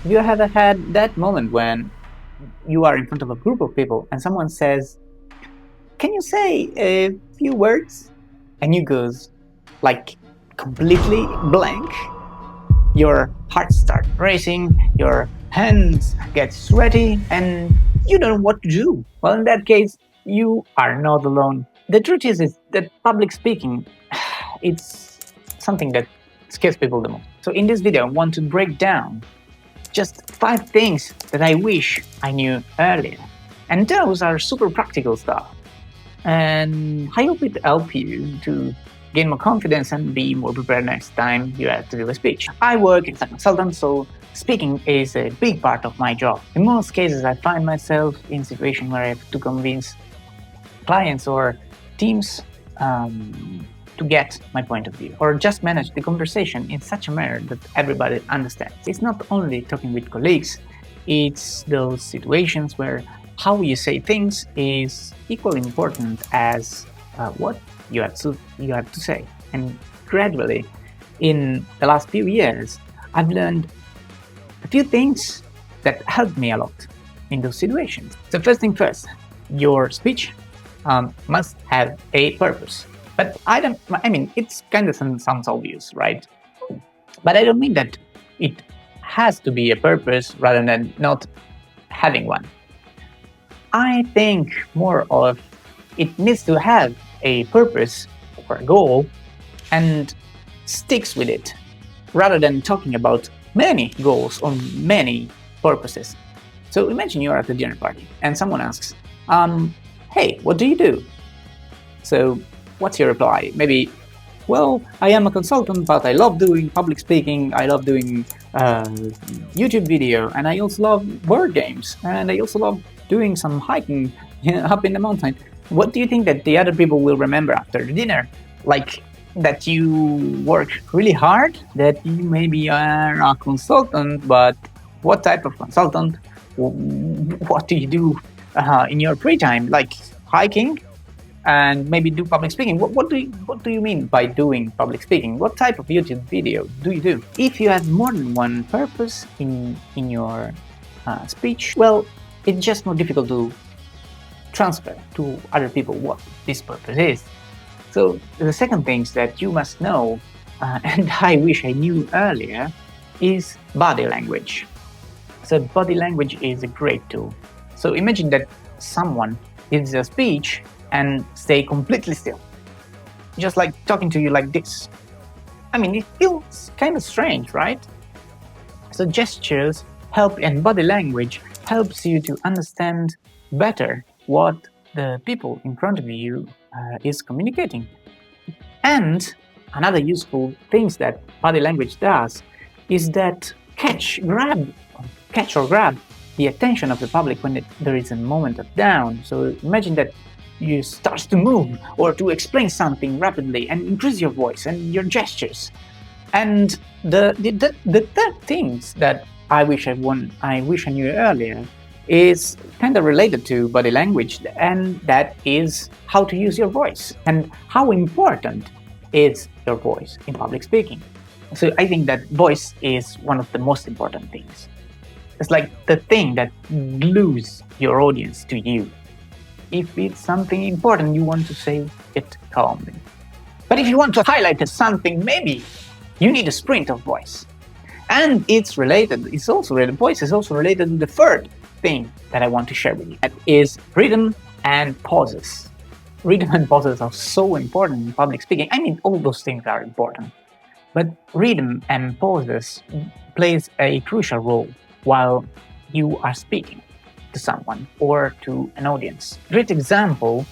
Have you ever had that moment when you are in front of a group of people and someone says, "Can you say a few words?" And you goes like completely blank. Your heart starts racing, your hands get sweaty, and you don't know what to do. Well, in that case, you are not alone. The truth is that public speaking, it's something that scares people the most. So in this video, I want to break down just 5 things that I wish I knew earlier. And those are super practical stuff. And I hope it helps you to gain more confidence and be more prepared next time you have to do a speech. I work as a consultant, so speaking is a big part of my job. In most cases, I find myself in situations where I have to convince clients or teams to get my point of view, or just manage the conversation in such a manner that everybody understands. It's not only talking with colleagues, it's those situations where how you say things is equally important as what you have to say. And gradually, in the last few years, I've learned a few things that helped me a lot in those situations. So first thing first, your speech must have a purpose. But it's kind of sounds obvious, right? But I don't mean that it has to be a purpose rather than not having one. I think more of it needs to have a purpose or a goal and sticks with it rather than talking about many goals or many purposes. So imagine you're at a dinner party and someone asks, hey, what do you do? So what's your reply? Maybe, well, I am a consultant, but I love doing public speaking, I love doing YouTube video, and I also love board games, and I also love doing some hiking up in the mountain. What do you think that the other people will remember after the dinner? Like that you work really hard, that you maybe are a consultant, but what type of consultant? What do you do in your free time? Like hiking? And maybe do public speaking. What do you mean by doing public speaking? What type of YouTube video do you do? If you have more than one purpose in your speech, well, it's just more difficult to transfer to other people what this purpose is. So the second thing that you must know, and I wish I knew earlier, is body language. So body language is a great tool. So imagine that someone gives a speech and stay completely still, just like talking to you like this. I mean, it feels kind of strange, right? So gestures help, and body language helps you to understand better what the people in front of you is communicating. And another useful thing that body language does is that catch or grab the attention of the public when there is a moment of down. So imagine that you start to move or to explain something rapidly and increase your voice and your gestures. And the third things that I wish I knew earlier is kind of related to body language, and that is how to use your voice and how important is your voice in public speaking. So I think that voice is one of the most important things. It's like the thing that glues your audience to you. If it's something important, you want to say it calmly. But if you want to highlight something, maybe you need a sprint of voice. And voice is also related to the third thing that I want to share with you. That is rhythm and pauses. Rhythm and pauses are so important in public speaking. I mean, all those things are important. But rhythm and pauses plays a crucial role while you are speaking to someone or to an audience. Great example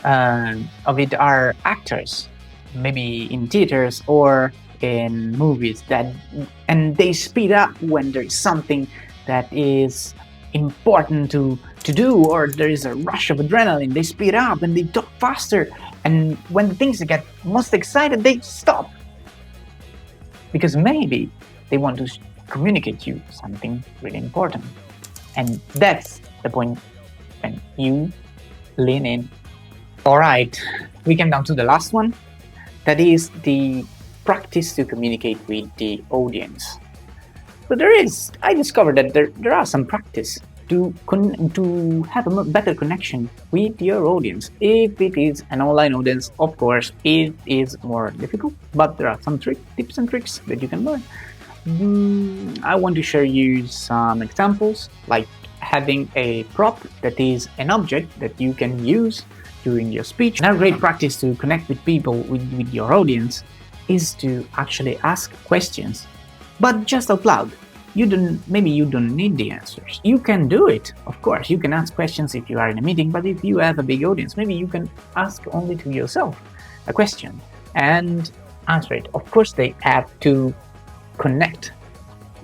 of it are actors, maybe in theaters or in movies, and they speed up when there is something that is important to do, or there is a rush of adrenaline. They speed up and they talk faster, and when the things get most excited, they stop because maybe they want to communicate you something really important. And that's the point when you lean in. All right, we came down to the last one. That is the practice to communicate with the audience. But I discovered that there are some practice to have a better connection with your audience. If it is an online audience, of course, it is more difficult, but there are some tips and tricks that you can learn. I want to share you some examples, like having a prop that is an object that you can use during your speech. Another great practice to connect with people, with your audience, is to actually ask questions, but just out loud. Maybe you don't need the answers. You can do it, of course. You can ask questions if you are in a meeting, but if you have a big audience, maybe you can ask only to yourself a question and answer it. Of course, they have to connect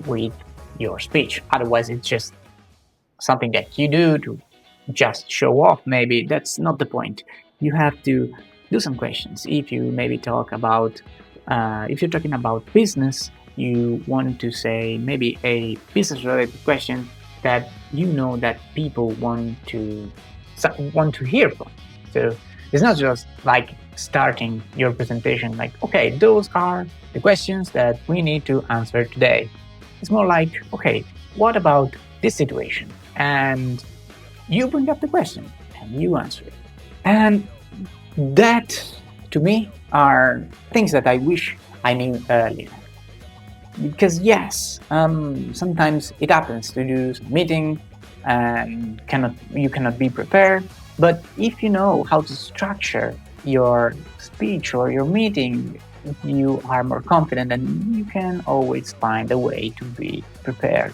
with your speech. Otherwise, it's just something that you do to just show off. Maybe that's not the point. You have to do some questions. If you maybe talk about, if you're talking about business, you want to say maybe a business related question that you know that people want to hear from. So it's not just like starting your presentation like, okay, those are the questions that we need to answer today. It's more like, okay, what about this situation? And you bring up the question and you answer it. And that, to me, are things that I wish I knew earlier. Because yes, sometimes it happens to do some meeting and you cannot be prepared. But if you know how to structure your speech or your meeting, you are more confident and you can always find a way to be prepared.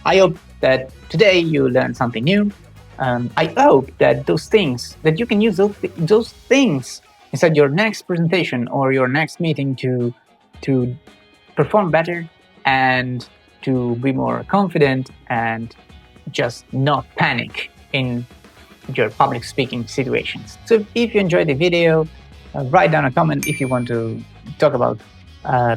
I hope that today you learned something new. I hope that those things, that you can use those things inside your next presentation or your next meeting to perform better and to be more confident and just not panic in your public speaking situations. So if you enjoyed the video, write down a comment if you want to talk about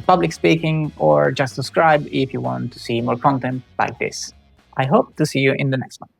public speaking, or just subscribe if you want to see more content like this. I hope to see you in the next one.